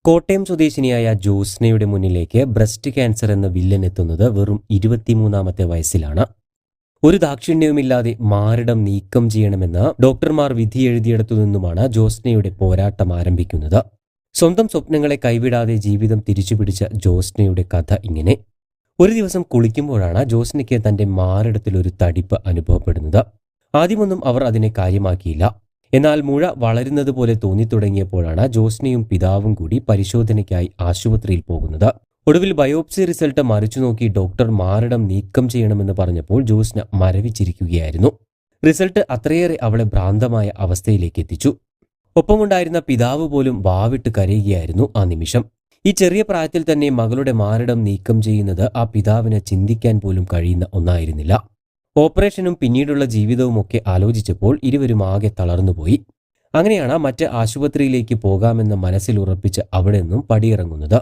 കോട്ടയം സ്വദേശിനിയായ ജ്യോത്സ്നയുടെ മുന്നിലേക്ക് breast cancer എന്ന വില്ലൻ എത്തുന്നത് വെറും 23-ാമത്തെ വയസ്സിലാണ്. ഒരു ദാക്ഷിണ്യവുമില്ലാതെ മാറിടം നീക്കം ചെയ്യണമെന്ന് ഡോക്ടർമാർ വിധി എഴുതിയിടത്തു നിന്നുമാണ് ജ്യോത്സ്നയുടെ പോരാട്ടം ആരംഭിക്കുന്നത്. സ്വന്തം സ്വപ്നങ്ങളെ കൈവിടാതെ ജീവിതം തിരിച്ചുപിടിച്ച ജ്യോത്സ്നയുടെ കഥ ഇങ്ങനെ. ഒരു ദിവസം കുളിക്കുമ്പോഴാണ് ജ്യോത്സ്നയ്ക്ക് തന്റെ മാറിടത്തിൽ ഒരു തടിപ്പ് അനുഭവപ്പെടുന്നത്. ആദ്യമൊന്നും അവർ അതിനെ കാര്യമാക്കിയില്ല. എന്നാൽ മുഴ വളരുന്നത് പോലെ തോന്നിത്തുടങ്ങിയപ്പോഴാണ് ജ്യോത്സ്നയും പിതാവും കൂടി പരിശോധനയ്ക്കായി ആശുപത്രിയിൽ പോകുന്നത്. ഒടുവിൽ ബയോപ്സി റിസൾട്ട് മറിച്ചുനോക്കി ഡോക്ടർ മാറിടം നീക്കം ചെയ്യണമെന്ന് പറഞ്ഞപ്പോൾ ജ്യോത്സ്ന മരവിച്ചിരിക്കുകയായിരുന്നു. റിസൾട്ട് അത്രയേറെ അവളെ ഭ്രാന്തമായ അവസ്ഥയിലേക്ക് എത്തിച്ചു. ഒപ്പമുണ്ടായിരുന്ന പിതാവ് പോലും വാവിട്ട് കരയുകയായിരുന്നു ആ നിമിഷം. ഈ ചെറിയ പ്രായത്തിൽ തന്നെ മകളുടെ മാറിടം നീക്കം ചെയ്യുന്നത് ആ പിതാവിന് ചിന്തിക്കാൻ പോലും കഴിയുന്ന ഒന്നായിരുന്നില്ല. ഓപ്പറേഷനും പിന്നീടുള്ള ജീവിതവുമൊക്കെ ആലോചിച്ചപ്പോൾ ഇരുവരും ആകെ തളർന്നുപോയി. അങ്ങനെയാണ് മറ്റ് ആശുപത്രിയിലേക്ക് പോകാമെന്ന് മനസ്സിൽ ഉറപ്പിച്ച് അവിടെ നിന്നും പടിയിറങ്ങുന്നത്.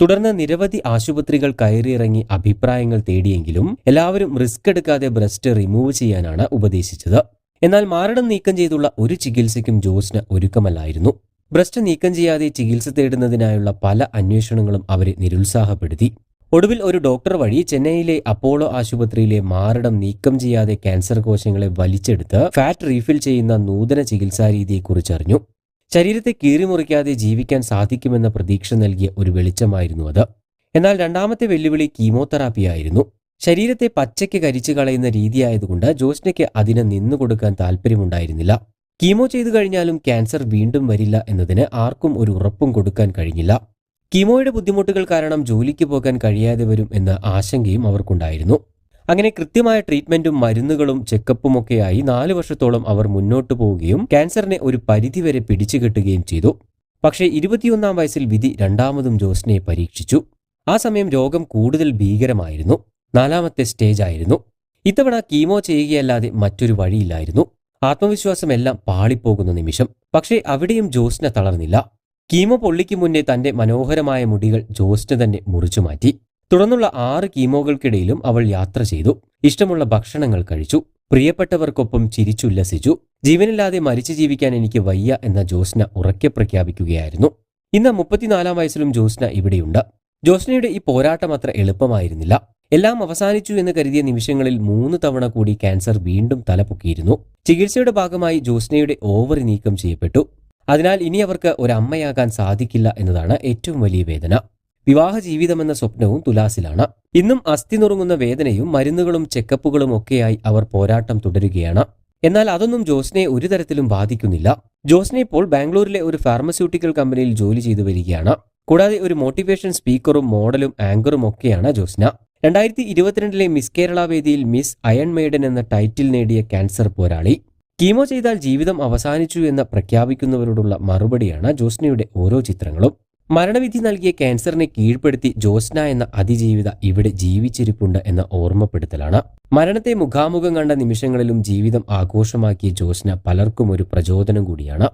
തുടർന്ന് നിരവധി ആശുപത്രികൾ കയറിയിറങ്ങി അഭിപ്രായങ്ങൾ തേടിയെങ്കിലും എല്ലാവരും റിസ്ക് എടുക്കാതെ ബ്രസ്റ്റ് റിമൂവ് ചെയ്യാനാണ് ഉപദേശിച്ചത്. എന്നാൽ മാറിടം നീക്കം ചെയ്തുള്ള ഒരു ചികിത്സയ്ക്കും ജ്യോത്സ്ന ഒരുക്കമല്ലായിരുന്നു. ബ്രസ്റ്റ് നീക്കം ചെയ്യാതെ ചികിത്സ തേടുന്നതിനായുള്ള പല അന്വേഷണങ്ങളും അവരെ നിരുത്സാഹപ്പെടുത്തി. ഒടുവിൽ ഒരു ഡോക്ടർ വഴി ചെന്നൈയിലെ അപ്പോളോ ആശുപത്രിയിലെ മാറിടം നീക്കം ചെയ്യാതെ ക്യാൻസർ കോശങ്ങളെ വലിച്ചെടുത്ത് ഫാറ്റ് റീഫിൽ ചെയ്യുന്ന നൂതന ചികിത്സാരീതിയെക്കുറിച്ചറിഞ്ഞു. ശരീരത്തെ കീറിമുറിക്കാതെ ജീവിക്കാൻ സാധിക്കുമെന്ന പ്രതീക്ഷ നൽകിയ ഒരു വെളിച്ചമായിരുന്നു അത്. എന്നാൽ രണ്ടാമത്തെ വെല്ലുവിളി കീമോതെറാപ്പിയായിരുന്നു. ശരീരത്തെ പച്ചയ്ക്ക് കരിച്ചു കളയുന്ന രീതിയായതുകൊണ്ട് ജ്യോത്സ്നയ്ക്ക് അതിന് നിന്നുകൊടുക്കാൻ താല്പര്യമുണ്ടായിരുന്നില്ല. കീമോ ചെയ്തു കഴിഞ്ഞാലും ക്യാൻസർ വീണ്ടും വരില്ല എന്നതിന് ആർക്കും ഒരു ഉറപ്പും കൊടുക്കാൻ കഴിഞ്ഞില്ല. കീമോയുടെ ബുദ്ധിമുട്ടുകൾ കാരണം ജോലിക്ക് പോകാൻ കഴിയാതെ വരും എന്ന ആശങ്കയും അവർക്കുണ്ടായിരുന്നു. അങ്ങനെ കൃത്യമായ ട്രീറ്റ്മെന്റും മരുന്നുകളും ചെക്കപ്പുമൊക്കെയായി 4 വർഷത്തോളം അവർ മുന്നോട്ടു പോവുകയും ക്യാൻസറിനെ ഒരു പരിധിവരെ പിടിച്ചുകെട്ടുകയും ചെയ്തു. പക്ഷേ 21-ാം വയസ്സിൽ വിധി രണ്ടാമതും ജ്യോത്സ്നയെ പരീക്ഷിച്ചു. ആ സമയം രോഗം കൂടുതൽ ഭീകരമായിരുന്നു. 4ാമത്തെ സ്റ്റേജ് ആയിരുന്നു. ഇത്തവണ കീമോ ചെയ്യുകയല്ലാതെ മറ്റൊരു വഴിയില്ലായിരുന്നു. ആത്മവിശ്വാസമെല്ലാം പാളിപ്പോകുന്ന നിമിഷം. പക്ഷേ അവിടെയും ജ്യോത്സ്ന തളർന്നില്ല. കീമോ പൊള്ളിക്ക് മുന്നേ തന്റെ മനോഹരമായ മുടികൾ ജ്യോത്സ്ന തന്നെ മുറിച്ചുമാറ്റി. തുടർന്നുള്ള 6 കീമോകൾക്കിടയിലും അവൾ യാത്ര ചെയ്തു. ഇഷ്ടമുള്ള ഭക്ഷണങ്ങൾ കഴിച്ചു. പ്രിയപ്പെട്ടവർക്കൊപ്പം ചിരിച്ചുല്ലസിച്ചു. ജീവനില്ലാതെ മരിച്ചു ജീവിക്കാൻ എനിക്ക് വയ്യ എന്ന ജ്യോത്സ്ന ഉറക്കെ പ്രഖ്യാപിക്കുകയായിരുന്നു. ഇന്ന് 34-ാം വയസ്സിലും ജ്യോത്സ്ന ഇവിടെയുണ്ട്. ജ്യോത്സ്നയുടെ ഈ പോരാട്ടം അത്ര എളുപ്പമായിരുന്നില്ല. എല്ലാം അവസാനിച്ചു എന്ന് കരുതിയ നിമിഷങ്ങളിൽ 3 തവണ കൂടി ക്യാൻസർ വീണ്ടും തലപൊക്കിയിരുന്നു. ചികിത്സയുടെ ഭാഗമായി ജ്യോത്സ്നയുടെ ഓവറി നീക്കം ചെയ്യപ്പെട്ടു. അതിനാൽ ഇനി അവർക്ക് ഒരമ്മയാകാൻ സാധിക്കില്ല എന്നതാണ് ഏറ്റവും വലിയ വേദന. വിവാഹ ജീവിതമെന്ന സ്വപ്നവും തുലാസിലാണ്. ഇന്നും അസ്ഥി നുറുങ്ങുന്ന വേദനയും മരുന്നുകളും ചെക്കപ്പുകളും ഒക്കെയായി അവർ പോരാട്ടം തുടരുകയാണ്. എന്നാൽ അതൊന്നും ജ്യോത്സ്നയെ ഒരു തരത്തിലും ബാധിക്കുന്നില്ല. ജ്യോത്സ്ന ഇപ്പോൾ ബാംഗ്ലൂരിലെ ഒരു ഫാർമസ്യൂട്ടിക്കൽ കമ്പനിയിൽ ജോലി ചെയ്തു വരികയാണ്. കൂടാതെ ഒരു മോട്ടിവേഷൻ സ്പീക്കറും മോഡലും ആങ്കറും ഒക്കെയാണ് ജ്യോത്സ്ന. 2022-ലെ മിസ് കേരള വേദിയിൽ മിസ് അയൺ മെയ്ഡൻ എന്ന ടൈറ്റിൽ നേടിയ ക്യാൻസർ പോരാളി. കീമോ ചെയ്താൽ ജീവിതം അവസാനിച്ചു എന്ന് പ്രഖ്യാപിക്കുന്നവരോടുള്ള മറുപടിയാണ് ജ്യോത്സ്നയുടെ ഓരോ ചിത്രങ്ങളും. മരണവിധി നൽകിയ ക്യാൻസറിനെ കീഴ്പ്പെടുത്തി ജ്യോത്സ്ന എന്ന അതിജീവിത ഇവിടെ ജീവിച്ചിരിപ്പുണ്ട് എന്ന ഓർമ്മപ്പെടുത്തലാണ്. മരണത്തെ മുഖാമുഖം കണ്ട നിമിഷങ്ങളിലും ജീവിതം ആഘോഷമാക്കിയ ജ്യോത്സ്ന പലർക്കും ഒരു പ്രചോദനം കൂടിയാണ്.